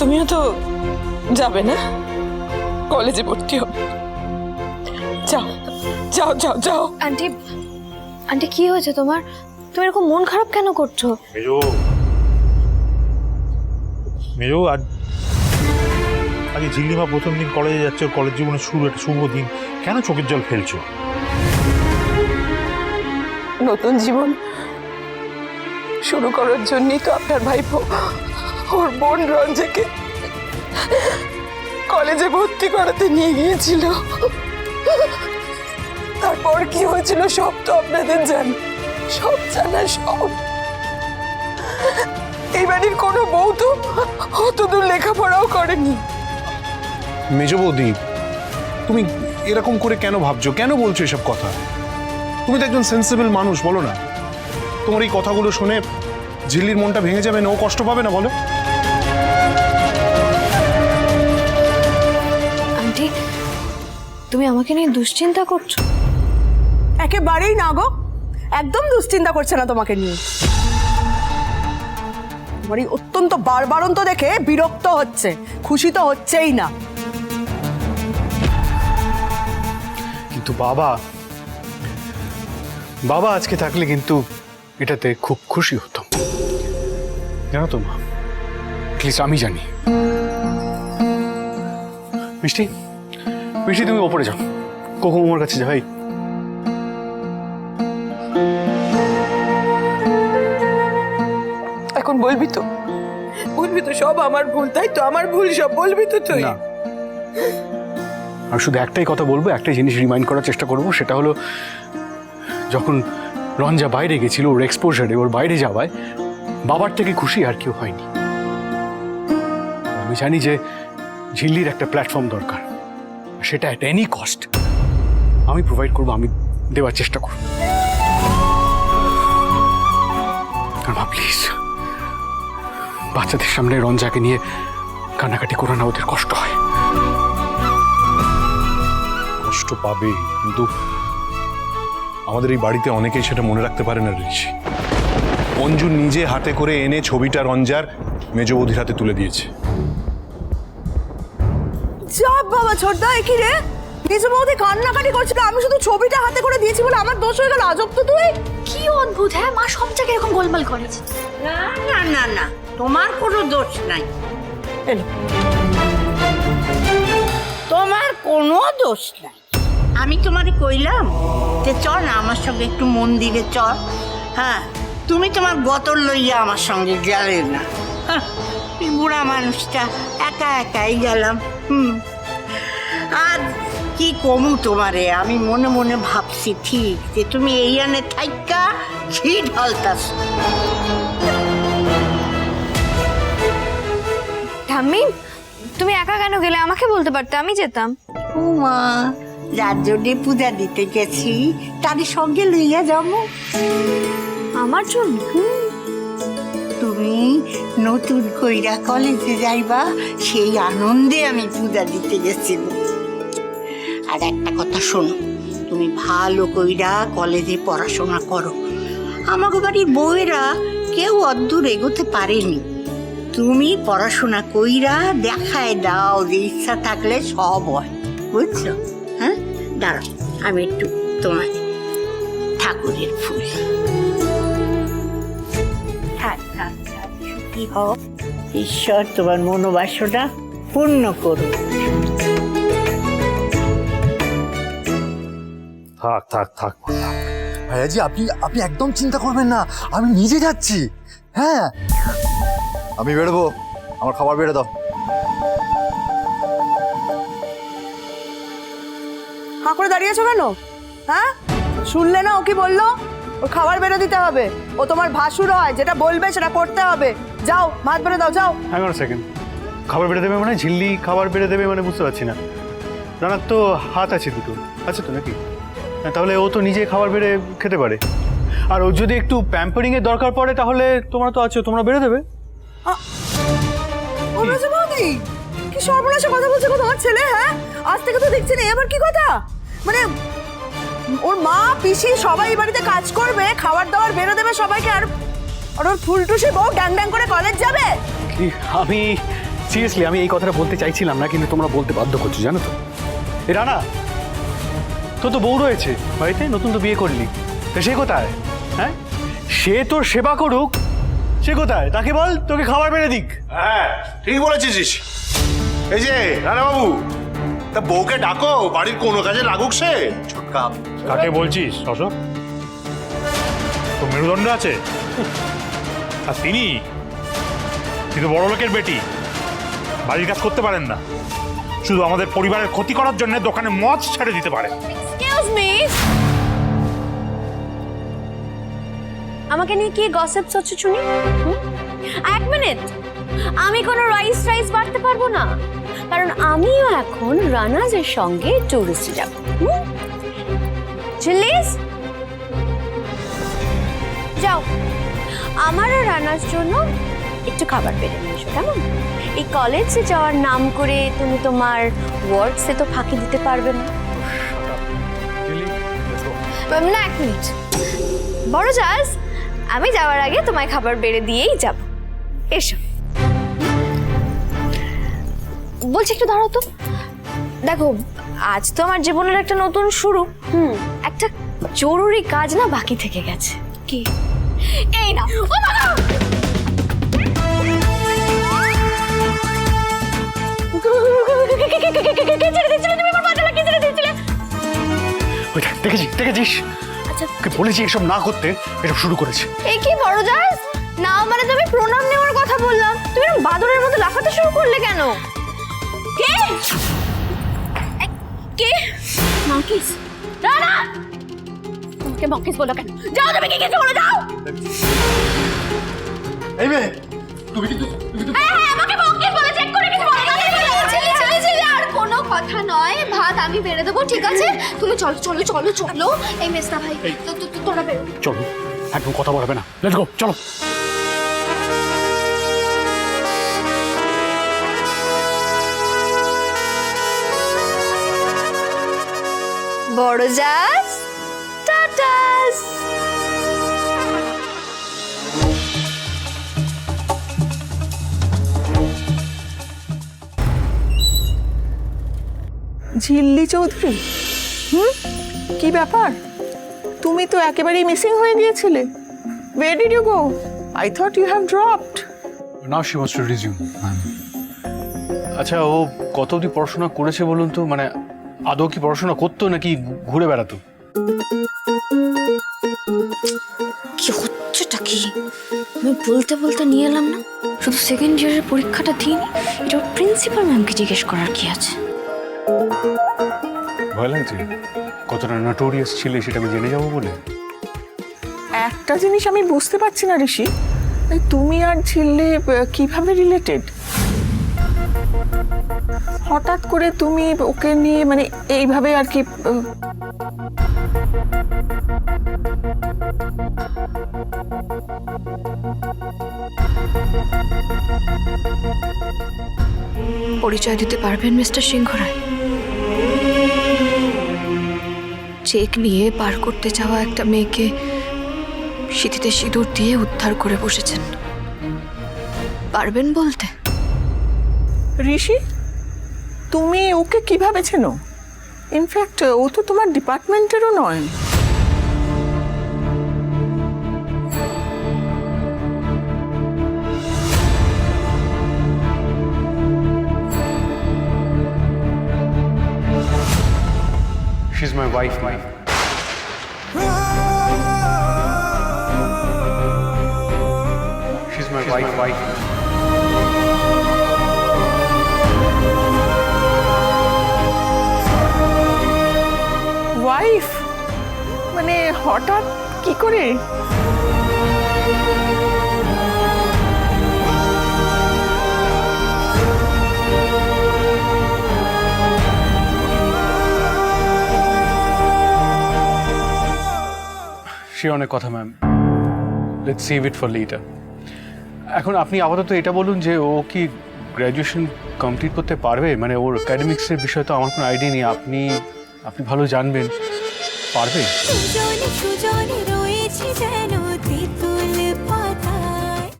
তুমিও তো যাবে না, কলেজে ভর্তি হবে। যাও যাও যাও যাও। আন্টি, আন্টি কি হয়েছে তোমার? তুমি এরকম মন খারাপ কেন করছো? মেজো আজকে ঝিল্লিমা প্রথম দিন কলেজে যাচ্ছে, ওর কলেজ জীবনের শুরু, একটা শুভ দিন, কেন চোখের জল ফেলছো? নতুন জীবন শুরু করার জন্যই তো আপনার ভাইপো ওর বোন রঞ্জাকে কলেজে ভর্তি করাতে নিয়ে গিয়েছিল। তারপর কি হয়েছিল সব তো আপনাদের জানেন, সব জানা সব। এই বাড়ির কোনো বউ তো অতদূর লেখাপড়াও করেনি। মেজো বৌদি, তুমি এরকম করে কেন ভাবছো, কেন বলছো এসব কথা? তুমি তো একজন সেন্সিবল মানুষ, বলো না। তোমার এই কথাগুলো শুনে ঝিল্লির মনটা ভেঙে যাবে না, ও কষ্ট পাবে না বলো? আন্টি, তুমি আমাকে নিয়ে দুশ্চিন্তা করছো? একেবারেই না গো, একদম দুশ্চিন্তা করছে না তোমাকে নিয়ে। তোমার এই অত্যন্ত বাড়বাড়ন্ত দেখে বিরক্ত হচ্ছে, খুশি তো হচ্ছেই না। কিন্তু বাবা বাবা আজকে থাকলে কিন্তু এটাতে খুব খুশি হতাম, জানো তো মা। প্লিজ, আমি জানি। মিষ্টি, মিষ্টি তুমি ওপরে যাও, কোকোমার কাছে যাও। ভাই এখন বলবি তো, বলবি তো সব আমার ভুল, তাই তো? আমার ভুল সব বলবি তো তুই? না, আমি শুধু একটাই কথা বলবো, একটাই জিনিস রিমাইন্ড করার চেষ্টা করবো, সেটা হলো যখন রঞ্জা বাইরে গেছিল, ওর এক্সপোজারে, ওর বাইরে যাওয়ায় বাবার থেকে খুশি আর কেউ হয়নি। আমি জানি যে ঝিল্লির একটা প্ল্যাটফর্ম দরকার, সেটা অ্যাট এনি কস্ট আমি প্রোভাইড করবো, আমি দেওয়ার চেষ্টা করব। আর মা প্লিজ, বাচ্চাদের সামনে রঞ্জাকে নিয়ে কান্নাকাটি করো না, ওদের কষ্ট হয়। কষ্ট পাবে, কিন্তু আমাদের এই বাড়িতে অনেকেই সেটা মনে রাখতে পারে না ঋষি। অঞ্জু নিজে হাতে করে এনে ছবিটা রঞ্জার মেজো বৌদির হাতে তুলে দিয়েছে। যা বাবা ছোটদা, কি রে? নিজের মধ্যে কান্নাকাটি করছিল, আমি শুধু ছবিটা হাতে করে দিয়েছি বলে আমার দোষ হয়ে গেল? আজব তো তুই। কি অদ্ভুত! হ্যাঁ, মা সব জায়গায় এরকম গোলমাল করে। না না না না, তোমার কোনো দোষ নাই, এলো। তোমার কোনো দোষ নাই। আমি তোমারে কইলাম যে চল না আমার সঙ্গে একটু মন্দিরে চল। হ্যাঁ, তুমি তোমার বোতল লইয়া আমার সঙ্গে গেলে না। এই বুড়া মানুষটা একা একাই গেলাম। আর কি কমু তোমারে, আমি মনে মনে ভাবছি ঠিক যে তুমি এই আনে থাইকা ঘি ঢালতাছ। ঠাম্মি, তুমি একা কেন গেলে? আমাকে বলতে পারতে, আমি যেতাম। উমা, যার জন্যে পূজা দিতে গেছি তাদের সঙ্গে লইয়া যাবো। আমার জন্য? তুমি নতুন কইরা কলেজে যাইবা, সেই আনন্দে আমি পূজা দিতে গেছিলাম। আর একটা কথা শোনো, তুমি ভালো কইরা কলেজে পড়াশোনা করো। আমাকে বাড়ির বউয়েরা কেউ অদ্দূর এগোতে পারেনি। তুমি পড়াশোনা কইরা দেখায় দাও যে ইচ্ছা থাকলে সব হয়, বুঝছো? হ্যাঁ, দাঁড়াও আমি একটু তোমার ঠাকুরের ফুল। কি হোক, ঈশ্বর তোমার মনোবাসনা পূর্ণ করুন। থাক থাক থাক থাক ভাইয়াজি, আপনি একদম চিন্তা করবেন না, আমি নিজে যাচ্ছি। হ্যাঁ, আমি বেরোবো, আমার খাবার বেড়ে দাও। হাঁ করে দাঁড়িয়েছো কেন? হ্যাঁ, শুনলে না ও কি বললো? ওর খাবার বেড়ে দিতে হবে, ও তোমার ভাসুর হয়, যেটা বলবে সেটা করতে হবে। যাও, ভাত বেড়ে দাও, যাও। হ্যাঁ, সেকেন্ড, খাবার বেড়ে দেবে মানে? ঝিল্লি খাবার বেড়ে দেবে মানে বুঝতে পারছি না। রানার তো হাত আছে দুটো, আছে তো নাকি? হ্যাঁ, তাহলে ও তো নিজে খাবার বেড়ে খেতে পারে। আর ও যদি একটু প্যাম্পারিং এর দরকার পড়ে তাহলে তোমরা তো আছো, তোমরা বেড়ে দেবে। ও মেজো বৌদি, কি সর্বনাশা কথা বলছে গো তোমার ছেলে? হ্যাঁ, আজ থেকে তো দেখছি না, এবার কি কথা? মানে ওর মা পিসি সবাই এই বাড়িতে কাজ করবে, খাবার দাবার বেড়ে দেবে সবাইকে, আর ওর ফুলটুসি বউ ড্যাং ড্যাং করে কলেজ যাবে? কি আমি সিরিয়াসলি আমি এই কথাটা বলতে চাইছিলাম না, কিন্তু তোমরা বলতে বাধ্য করছো, জানো তো। এ রানা, তোর তো বউ রয়েছে বাড়িতে, নতুন তো বিয়ে করলি, তা সে কোথায়? হ্যাঁ, সে তোর সেবা করুক, সে কোথায়? তাকে বল তোকে খাবার বেড়ে দিক। হ্যাঁ ঠিক বলেছিস। এই যে রানাবাবু, তা বউকে ডাকো, বাড়ির কোনো কাজে লাগুক সে। ছোটকা, কাকে বলছিস অশোক? তো মেরুদণ্ড আছে? আর তিনি কিন্তু বড় লোকের বেটি, বাড়ির কাজ করতে পারেন না, শুধু আমাদের পরিবারের ক্ষতি করার জন্য দোকানে মদ ছেড়ে দিতে পারে। এক্সকিউজ মি, আমাকে নিয়ে কি গসিপস হচ্ছে শুনি? এক মিনিট, আমি কোনো রাইস বাড়তে পারবো না, কারণ আমিও এখন রানাজের সঙ্গে টুরিস্টে যাব। চিল্লিস, যাও আমার আর রানার জন্য একটু খাবার বেড়ে নিয়ে এসো, কেমন? এই কলেজে যাওয়ার নাম করে তুমি তোমার ওয়ার্ডসে তো ফাঁকি দিতে পারবে না। না, এক মিনিট বড় জাজ, আমি যাওয়ার আগে তোমায় খাবার বেড়ে দিয়েই যাব। এসো, বলছি একটু দাঁড়াও তো। দেখো, আজ তো আমার জীবনের একটা নতুন শুরু। একটা জরুরি কাজ না বাকি থেকে গেছে। কি? এই না, ও বাবা! দেখেছিস? আচ্ছা, ওকে বলেছি এসব না করতে, এসব শুরু করেছে। এই কি বড় জাজ, না মানে তুমি প্রণাম নেওয়ার কথা বললাম, তুমি এরকম বাদরের মতো লাফাতে শুরু করলে কেন? কে কে মাকিস? রানা, তোমাকে মাকিস বলো কেন? যাও, তুমি কি কিছু বলে যাও। এই মেয়ে, তুমি কিন্তু হ্যাঁ, আমাকে মাকিস বলে, চেক করে কিছু বলে দাও। ছেলে আর কোনো কথা নয়, ভাত আমি বেড়ে দেবো, ঠিক আছে? তুমি চলো চলো চলো চলো। এই মেস্তা ভাই, তোরা বেরো। চলো, একদম কথা বলবে না, লেটস গো, চলো। বড় জাজ, টাটাস। ঝিল্লি চৌধুরী, কি ব্যাপার? তুমি তো একেবারেই মিসিং হয়ে গিয়েছিলে। Where did you go? I thought you have dropped. Now she wants to resume. আচ্ছা, ও কত অবধি পড়াশোনা করেছে বলুন তো? মানে আদৌ কি পড়াশোনা করতো নাকি ঘুরে বেড়াতো? কি হচ্ছেটা কি? আমি বলতে বলতে নিয়ে এলাম না, শুধু সেকেন্ড ইয়ারের পরীক্ষাটা দিইনি, এটা প্রিন্সিপাল ম্যামকে জিজ্ঞেস করার কি আছে? ভয় লাগছে কতটা নটোরিয়াস ছিল সেটা আমি জেনে যাবো বলে। একটা জিনিস আমি বুঝতে পারছি না ঋষি, এই তুমি আর ঝিল্লি কিভাবে রিলেটেড? হঠাৎ করে তুমি ওকে নিয়ে মানে এইভাবে আর কি? পরিচয় দিতে পারবেন মিস্টার সিংহরায়? চেক নিয়ে পার করতে যাওয়া একটা মেয়েকে সিঁথিতে সিঁদুর দিয়ে উদ্ধার করে বসেছেন, পারবেন বলতে? ঋষি, তুমি ওকে কিভাবে চেনো? ইনফ্যাক্ট ও তো তোমার ডিপার্টমেন্টেরও নয়। She is my wife, my she is my wife. Wife মানে হঠাৎ কি করে? সে অনেক কথা ma'am, let's save it for letter. এখন আপনি আপাতত এটা বলুন যে ও কি গ্র্যাজুয়েশন কমপ্লিট করতে পারবে? মানে ওর একাডেমিক্সের বিষয়ে তো আমার কোনো আইডিয়া নেই, আপনি ভালো জানবেন, পারবে?